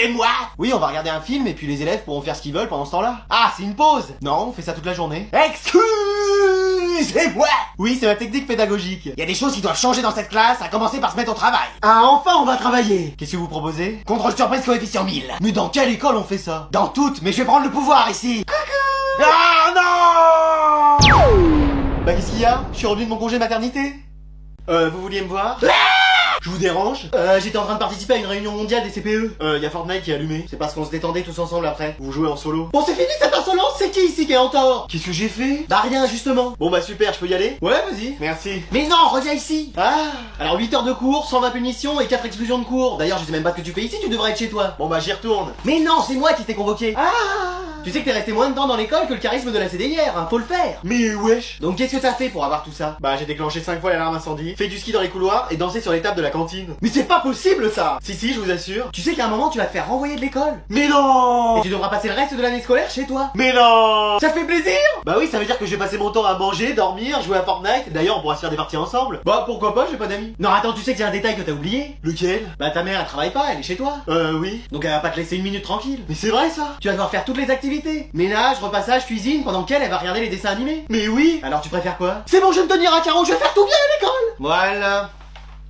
Excusez-moi. Oui, on va regarder un film et puis les élèves pourront faire ce qu'ils veulent pendant ce temps-là. Ah, c'est une pause. Non, on fait ça toute la journée. Excusez-moi. Oui, c'est ma technique pédagogique. Il y a des choses qui doivent changer dans cette classe, à commencer par se mettre au travail. Ah, enfin on va travailler. Qu'est-ce que vous proposez? Contrôle surprise coefficient 1000. Mais dans quelle école on fait ça? Dans toutes, mais je vais prendre le pouvoir ici. Coucou. Ah non. Bah qu'est-ce qu'il y a? Je suis revenu de mon congé maternité. Vous vouliez me voir? Je vous dérange? J'étais en train de participer à une réunion mondiale des CPE. Y a Fortnite qui est allumé. C'est parce qu'on se détendait tous ensemble après. Vous jouez en solo. Bon, c'est fini cette insolence. C'est qui ici qui est en tort? Qu'est-ce que j'ai fait? Bah rien, justement. Bon bah super, je peux y aller? Ouais, vas-y. Merci. Mais non, reviens ici. Ah. Alors 8 heures de cours, 120 punitions et 4 exclusions de cours. D'ailleurs, je sais même pas ce que tu fais ici, tu devrais être chez toi. Bon bah j'y retourne. Mais non, c'est moi qui t'ai convoqué. Ah. Tu sais que t'es resté moins de temps dans l'école que le charisme de la CDIR, hein, faut le faire. Mais wesh. Donc qu'est-ce que t'as fait pour avoir tout ça? Bah j'ai déclenché 5 fois l'alarme incendie, fait du ski dans les couloirs et dansé sur les tables de la cantine. Mais c'est pas possible ça. Si, je vous assure. Tu sais qu'à un moment tu vas te faire renvoyer de l'école. Mais non. Et tu devras passer le reste de l'année scolaire chez toi. Mais non. Ça te fait plaisir? Bah oui, ça veut dire que je vais passer mon temps à manger, dormir, jouer à Fortnite. D'ailleurs on pourra se faire des parties ensemble. Bah pourquoi pas, j'ai pas d'amis. Non attends, tu sais que j'ai un détail que t'as oublié? Lequel? Bah ta mère elle travaille pas, elle est chez toi. Oui. Donc elle va pas te laisser une minute tranquille. Mais c'est vrai ça. Tu vas devoir faire toutes les activités. Ménage, repassage, cuisine, pendant qu'elle va regarder les dessins animés. Mais oui. Alors tu préfères quoi? C'est bon, je vais me tenir à carreau, je vais faire tout bien à l'école. Voilà.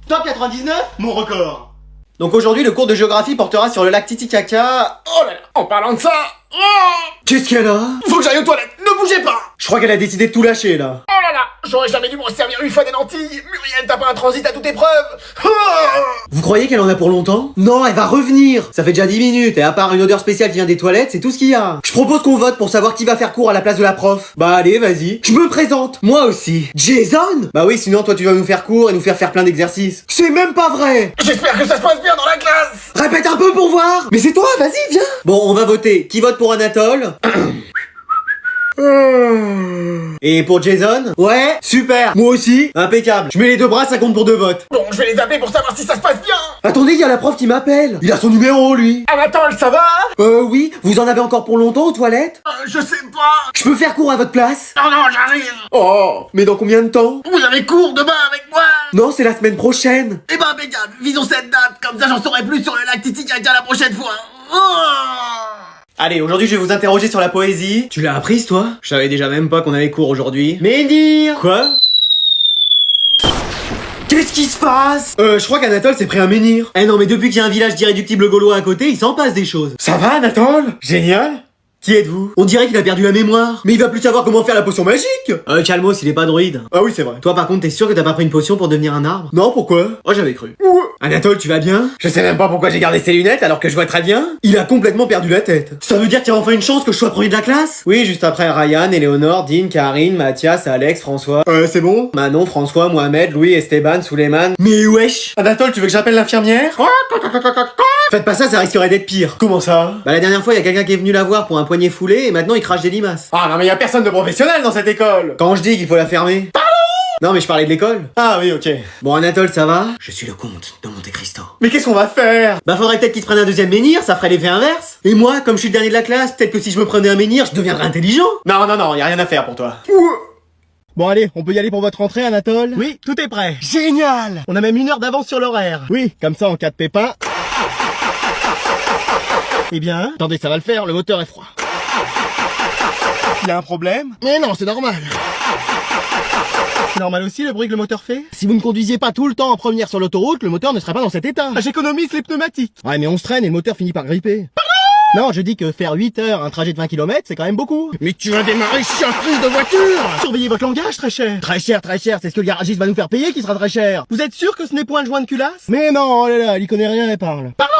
Top 99, mon record. Donc aujourd'hui, le cours de géographie portera sur le lac Titicaca. Oh là là, en parlant de ça, Qu'est-ce qu'elle a? faut que j'aille aux toilettes, ne bougez pas. Je crois qu'elle a décidé de tout lâcher là. Oh là là, j'aurais jamais dû me servir une fois des lentilles. Muriel, t'as pas un transit à toute épreuve. Vous croyez qu'elle en a pour longtemps? Non, elle va revenir. Ça fait déjà 10 minutes et à part une odeur spéciale qui vient des toilettes, c'est tout ce qu'il y a. Je propose qu'on vote pour savoir qui va faire cours à la place de la prof. Bah allez, vas-y. Je me présente. Moi aussi. Jason? Bah oui, sinon toi tu vas nous faire cours et nous faire plein d'exercices. C'est même pas vrai. J'espère que ça se passe bien dans la classe. Répète un peu pour voir. Mais c'est toi, vas-y, viens. Bon, on va voter. Qui vote pour Anatole? Et pour Jason? Ouais, super. Moi aussi, impeccable. Je mets les deux bras, ça compte pour 2 votes. Bon, je vais les appeler pour savoir si ça se passe bien. Attendez, il y a la prof qui m'appelle. Il a son numéro, lui. Anatole, ça va? Oui. Vous en avez encore pour longtemps aux toilettes? Je sais pas. Je peux faire cours à votre place? Non, j'arrive. Oh, mais dans combien de temps? Vous avez cours demain avec moi? Non, c'est la semaine prochaine. Eh ben impeccable, visons cette date, comme ça j'en saurai plus sur le lac Titicaca la prochaine fois. Allez, aujourd'hui je vais vous interroger sur la poésie. Tu l'as apprise toi? Je savais déjà même pas qu'on avait cours aujourd'hui. Menhir! Quoi? Qu'est-ce qui se passe? Je crois qu'Anatole s'est pris un menhir. Eh non mais depuis qu'il y a un village d'irréductibles gaulois à côté, il s'en passe des choses. Ça va Anatole? Génial! Qui êtes-vous? On dirait qu'il a perdu la mémoire. Mais il va plus savoir comment faire la potion magique. Calmos, il est pas druide. Ah oui, c'est vrai. Toi par contre, t'es sûr que t'as pas pris une potion pour devenir un arbre? Non, pourquoi? Oh, j'avais cru. Anatole, tu vas bien? Je sais même pas pourquoi j'ai gardé ses lunettes alors que je vois très bien. Il a complètement perdu la tête. Ça veut dire qu'il y a enfin une chance que je sois premier de la classe? Oui, juste après Ryan, Eleonore, Dean, Karine, Mathias, Alex, François. C'est bon? Manon, François, Mohamed, Louis, Esteban, Suleiman. Mais wesh! Anatole, tu veux que j'appelle l'infirmière? Faites pas ça, ça risquerait d'être pire. Comment ça? Bah la dernière fois, il y a quelqu'un qui est venu la voir pour un poignet foulé et maintenant il crache des limaces. Ah non mais y a personne de professionnel dans cette école. Quand je dis qu'il faut la fermer. Pardon? Non mais je parlais de l'école. Ah oui, ok. Bon Anatole, ça va? Je suis le comte de Monte Cristo. Mais qu'est-ce qu'on va faire? Bah faudrait peut-être qu'il se prenne un deuxième menhir, ça ferait l'effet inverse. Et moi, comme je suis le dernier de la classe, peut-être que si je me prenais un menhir, je deviendrais intelligent. Non, y a rien à faire pour toi. Bon allez, on peut y aller pour votre entrée Anatole? Oui, tout est prêt. Génial! On a même 1 heure d'avance sur l'horaire. Oui, comme ça en cas de pépin. Eh bien, attendez, ça va le faire, le moteur est froid. Il y a un problème? Mais non, c'est normal. C'est normal aussi le bruit que le moteur fait? Si vous ne conduisiez pas tout le temps en première sur l'autoroute, le moteur ne serait pas dans cet état. J'économise les pneumatiques. Ouais, mais on se traîne et le moteur finit par gripper. Non, je dis que faire 8 heures un trajet de 20 km, c'est quand même beaucoup. Mais tu as démarré surprise de voiture! Surveillez votre langage, très cher. Très cher, c'est ce que le garagiste va nous faire payer qui sera très cher. Vous êtes sûr que ce n'est point le joint de culasse? Mais non, oh là là, il y connaît rien, elle parle. Pardon?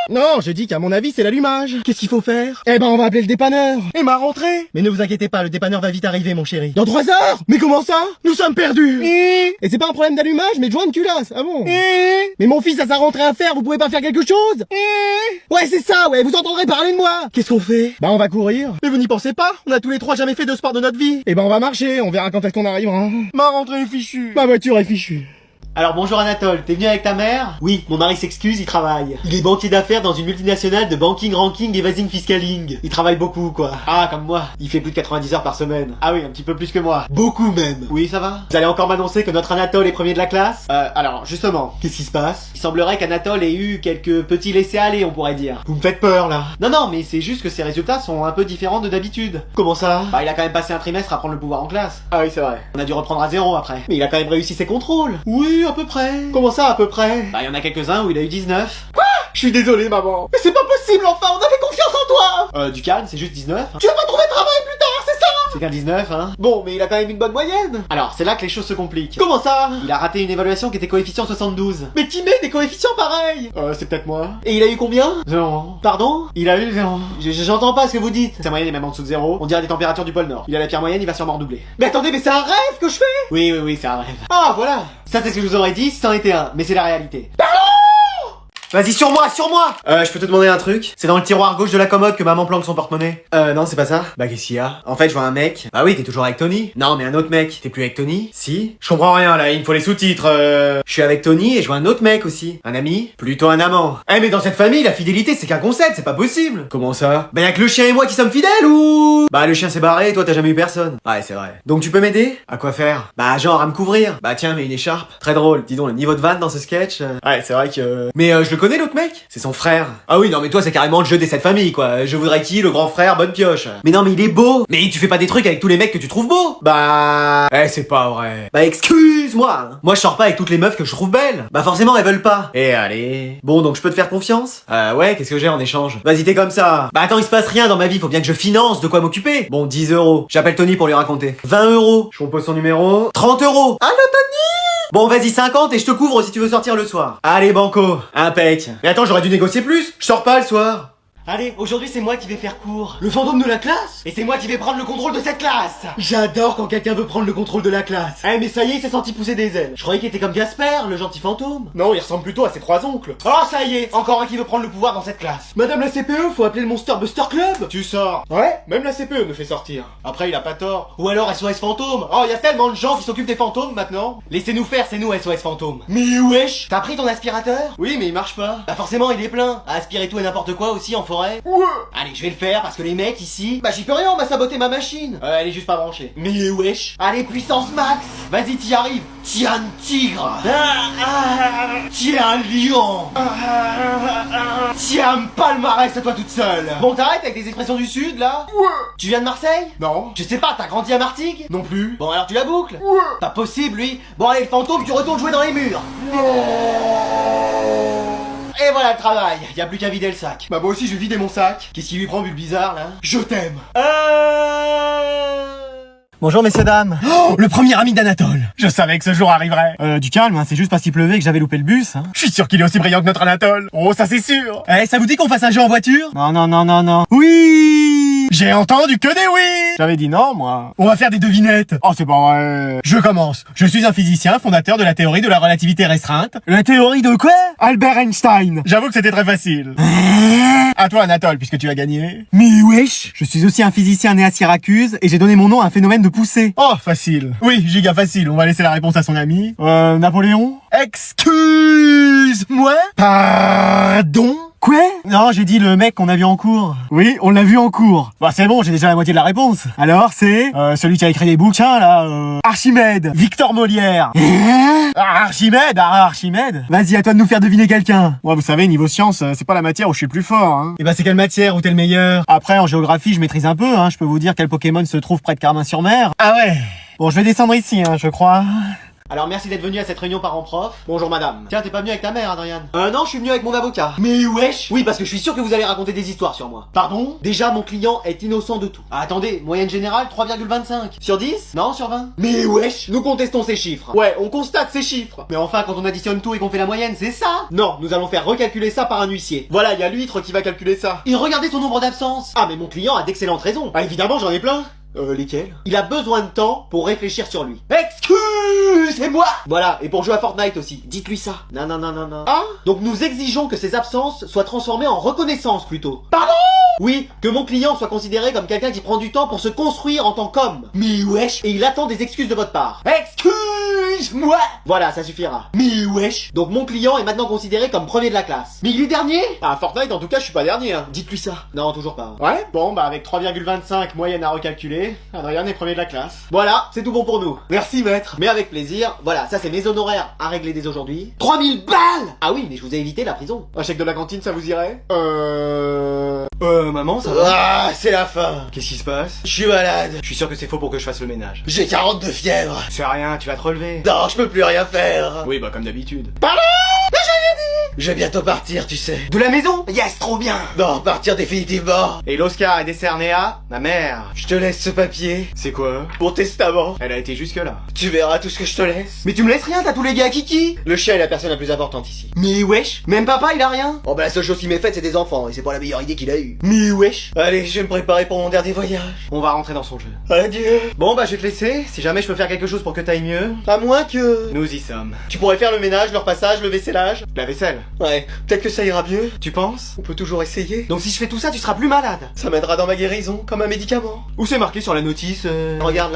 Non, je dis qu'à mon avis, c'est l'allumage. Qu'est-ce qu'il faut faire? Eh ben, on va appeler le dépanneur. Et ma rentrée? Mais ne vous inquiétez pas, le dépanneur va vite arriver, mon chéri. Dans 3 heures? Mais comment ça? Nous sommes perdus. Et c'est pas un problème d'allumage, mais de joint de culasse. Ah bon? Mais mon fils a sa rentrée à faire, vous pouvez pas faire quelque chose? Ouais, c'est ça, ouais, vous entendrez parler de moi. Qu'est-ce qu'on fait? Bah, on va courir. Mais vous n'y pensez pas? On a tous les 3 jamais fait de sport de notre vie. Eh ben, on va marcher, on verra quand est-ce qu'on arrivera. Ma rentrée est fichue. Ma voiture est fichue. Alors bonjour Anatole, t'es venu avec ta mère? Oui, mon mari s'excuse, il travaille. Il est banquier d'affaires dans une multinationale de banking, ranking et vasing fiscaling. Il travaille beaucoup quoi. Ah, comme moi. Il fait plus de 90 heures par semaine. Ah oui, un petit peu plus que moi. Beaucoup même. Oui, ça va? Vous allez encore m'annoncer que notre Anatole est premier de la classe? Alors, justement, qu'est-ce qui se passe? Il semblerait qu'Anatole ait eu quelques petits laissés-aller, on pourrait dire. Vous me faites peur là. Non, mais c'est juste que ses résultats sont un peu différents de d'habitude. Comment ça? Bah, il a quand même passé un trimestre à prendre le pouvoir en classe. Ah oui, c'est vrai. On a dû reprendre à zéro après. Mais il a quand même réussi ses contrôles. Oui, à peu près. Comment ça, à peu près? Bah, il y en a quelques-uns où il a eu 19. Quoi? Je suis désolé, maman. Mais c'est pas possible, enfin, on avait confiance en toi. Du calme, c'est juste 19. Hein. Tu vas pas trouver de travail plus tard, c'est ça? C'est qu'un 19, hein. Bon, mais il a quand même une bonne moyenne. Alors, c'est là que les choses se compliquent. Comment ça? Il a raté une évaluation qui était coefficient 72. Mais qui met des coefficients pareils? C'est peut-être moi. Et il a eu combien? 0. Pardon? Il a eu 0. J'entends pas ce que vous dites. Sa moyenne est même en dessous de 0. On dirait des températures du pôle Nord. Il a la pire moyenne, il va sûrement redoubler. Mais attendez, mais c'est un rêve que je fais? Oui, c'est un rêve. Ah, voilà. Ça, c'est ce que je vous aurais dit si c'en était un. Mais c'est la réalité. Vas-y, sur moi! Je peux te demander un truc? C'est dans le tiroir gauche de la commode que maman planque son porte-monnaie. Non, c'est pas ça. Bah, qu'est-ce qu'il y a? En fait, je vois un mec. Bah oui, t'es toujours avec Tony. Non, mais un autre mec. T'es plus avec Tony? Si. Je comprends rien, là, il me faut les sous-titres. Je suis avec Tony et je vois un autre mec aussi. Un ami? Plutôt un amant. Eh, mais dans cette famille, la fidélité, c'est qu'un concept, c'est pas possible. Comment ça? Bah, y'a que le chien et moi qui sommes fidèles ou? Bah, le chien s'est barré et toi, t'as jamais eu personne. Ouais, c'est vrai. Donc, tu peux m'aider? À quoi faire? Bah, genre, à me couvrir. Bah, tiens, mais une écharpe. Très drôle. Dis donc, le niveau de vanne dans ce sketch. Ouais, c'est vrai que... Mais, je le connais, l'autre mec? C'est son frère. Ah oui, non, mais toi, c'est carrément le jeu des 7 familles, quoi. Je voudrais qui, le grand frère, bonne pioche. Mais non, mais il est beau. Mais tu fais pas des trucs avec tous les mecs que tu trouves beaux. Bah... c'est pas vrai. Bah, excuse-moi. Moi, je sors pas avec toutes les meufs que je trouve belles. Bah, forcément, elles veulent pas. Et allez. Bon, donc je peux te faire confiance? Ouais, qu'est-ce que j'ai en échange? Vas-y, t'es comme ça. Bah, attends, il se passe rien dans ma vie, faut bien que je finance de quoi m'occuper. Bon, 10 euros. J'appelle Tony pour lui raconter. 20 euros. Je compose son numéro. 30 euros. Allô, Tony? Bon, vas-y, 50 et je te couvre si tu veux sortir le soir. Allez, banco. Impec. Mais attends, j'aurais dû négocier plus. Je sors pas le soir. Allez, aujourd'hui c'est moi qui vais faire court. Le fantôme de la classe? Et c'est moi qui vais prendre le contrôle de cette classe. J'adore quand quelqu'un veut prendre le contrôle de la classe. Eh mais ça y est, il s'est senti pousser des ailes. Je croyais qu'il était comme Gasper, le gentil fantôme. Non, il ressemble plutôt à ses 3 oncles. Oh ça y est, encore un qui veut prendre le pouvoir dans cette classe. Madame la CPE, faut appeler le Monster Buster Club. Tu sors. Ouais, même la CPE me fait sortir. Après il a pas tort. Ou alors SOS Fantôme. Oh, y a tellement de gens qui s'occupent des fantômes maintenant. Laissez-nous faire, c'est nous SOS Fantôme. Mais wesh, t'as pris ton aspirateur? Oui, mais il marche pas. Bah forcément il est plein. À aspirer tout et n'importe quoi aussi en forêt. Ouais. Allez, je vais le faire parce que les mecs ici... Bah j'y peux rien, on m'a saboté ma machine. Elle est juste pas branchée. Mais wesh. Allez, puissance max. Vas-y, t'y arrives. T'y un tigre. T'y un lion. T'y un palmarès à toi toute seule. Bon, t'arrêtes avec des expressions du sud là? Ouais. Tu viens de Marseille? Non. Je sais pas, t'as grandi à Martigues? Non plus. Bon, alors tu la boucles? Ouais. Pas possible, lui. Bon, allez, le fantôme, tu retournes jouer dans les murs. Et voilà le travail, y a plus qu'à vider le sac. Bah moi aussi je vais vider mon sac. Qu'est-ce qui lui prend, Bulbizarre là? Je t'aime. Bonjour messieurs dames. Oh, le premier ami d'Anatole. Je savais que ce jour arriverait. Du calme, hein, c'est juste parce qu'il pleuvait que j'avais loupé le bus. Hein. Je suis sûr qu'il est aussi brillant que notre Anatole. Oh, ça c'est sûr. Eh, ça vous dit qu'on fasse un jeu en voiture? Non. Oui. J'ai entendu que des oui. J'avais dit non, moi. On va faire des devinettes. Oh, c'est pas vrai. Je commence. Je suis un physicien fondateur de la théorie de la relativité restreinte. La théorie de quoi? Albert Einstein. J'avoue que c'était très facile. À toi, Anatole, puisque tu as gagné. Mais wesh. Je suis aussi un physicien né à Syracuse et j'ai donné mon nom à un phénomène de poussée. Oh, facile. Oui, giga facile. On va laisser la réponse à son ami. Napoléon? Excuse-moi? Pardon? Quoi? Non, j'ai dit le mec qu'on a vu en cours. Oui, on l'a vu en cours. Bah c'est bon, j'ai déjà la moitié de la réponse. Alors c'est celui qui a écrit des bouquins là, Archimède, Victor Molière. Archimède. Vas-y, à toi de nous faire deviner quelqu'un. Ouais, vous savez, niveau science, c'est pas la matière où je suis le plus fort. Hein. Et bah c'est quelle matière où t'es le meilleur? Après, en géographie, je maîtrise un peu. Hein. Je peux vous dire quel Pokémon se trouve près de Carmin-sur-Mer. Ah ouais. Bon, je vais descendre ici, hein, je crois. Alors merci d'être venu à cette réunion parents-prof. Bonjour madame. Tiens, t'es pas venu avec ta mère, Adrien? Non, je suis venu avec mon avocat. Mais wesh. Oui, parce que je suis sûr que vous allez raconter des histoires sur moi. Pardon? Déjà, mon client est innocent de tout. Ah, attendez, moyenne générale 3,25. Sur 10? Non, sur 20? Mais wesh. Nous contestons ces chiffres. Ouais, on constate ces chiffres. Mais enfin, quand on additionne tout et qu'on fait la moyenne, c'est ça? Non, nous allons faire recalculer ça par un huissier. Voilà, il y a l'huître qui va calculer ça. Et regardez son nombre d'absences. Ah, mais mon client a d'excellentes raisons. Ah, évidemment, j'en ai plein. Lesquels? Il a besoin de temps pour réfléchir sur lui. Excusez-moi. Voilà, et pour jouer à Fortnite aussi. Dites-lui ça. Non. Ah? Donc nous exigeons que ces absences soient transformées en reconnaissance plutôt. Pardon? Oui, que mon client soit considéré comme quelqu'un qui prend du temps pour se construire en tant qu'homme. Mais wesh. Et il attend des excuses de votre part. Excuse-moi. Voilà, ça suffira. Mais wesh. Donc mon client est maintenant considéré comme premier de la classe. Mais il est dernier. Ah, Fortnite, en tout cas, je suis pas dernier, hein. Dites-lui ça. Non, toujours pas. Ouais, bon bah avec 3,25 moyenne à recalculer, Adrien est premier de la classe. Voilà, c'est tout bon pour nous. Merci maître. Mais avec plaisir. Voilà, ça c'est mes honoraires à régler dès aujourd'hui. 3000 balles. Ah oui, mais je vous ai évité la prison. Un chèque de la cantine, ça vous irait maman, ça va? Ah, c'est la fin. Qu'est-ce qui se passe? Je suis malade. Je suis sûr que c'est faux pour que je fasse le ménage. J'ai 40 de fièvre. C'est rien, tu vas te relever. Non, je peux plus rien faire. Oui, bah comme d'habitude. Pardon? Je vais bientôt partir, tu sais. De la maison? Yes, trop bien. Non, partir définitivement. Et l'Oscar est décerné à ma mère. Je te laisse ce papier. C'est quoi? Mon testament. Elle a été jusque là. Tu verras tout ce que je te laisse. Mais tu me laisses rien, t'as tous les gars Kiki. Le chien est la personne la plus importante ici. Mais wesh, même papa il a rien. Oh bah la seule chose qui m'est faite c'est des enfants et c'est pas la meilleure idée qu'il a eue. Mais wesh. Allez, je vais me préparer pour mon dernier voyage. On va rentrer dans son jeu. Adieu. Bon bah je vais te laisser, si jamais je peux faire quelque chose pour que t'ailles mieux. À moins que... Nous y sommes. Tu pourrais faire le ménage, le repassage, le vaissellage. La vaisselle. Ouais, peut-être que ça ira mieux. Tu penses? On peut toujours essayer. Donc si je fais tout ça, tu seras plus malade. Ça m'aidera dans ma guérison, comme un médicament. Où c'est marqué sur la notice Regarde là.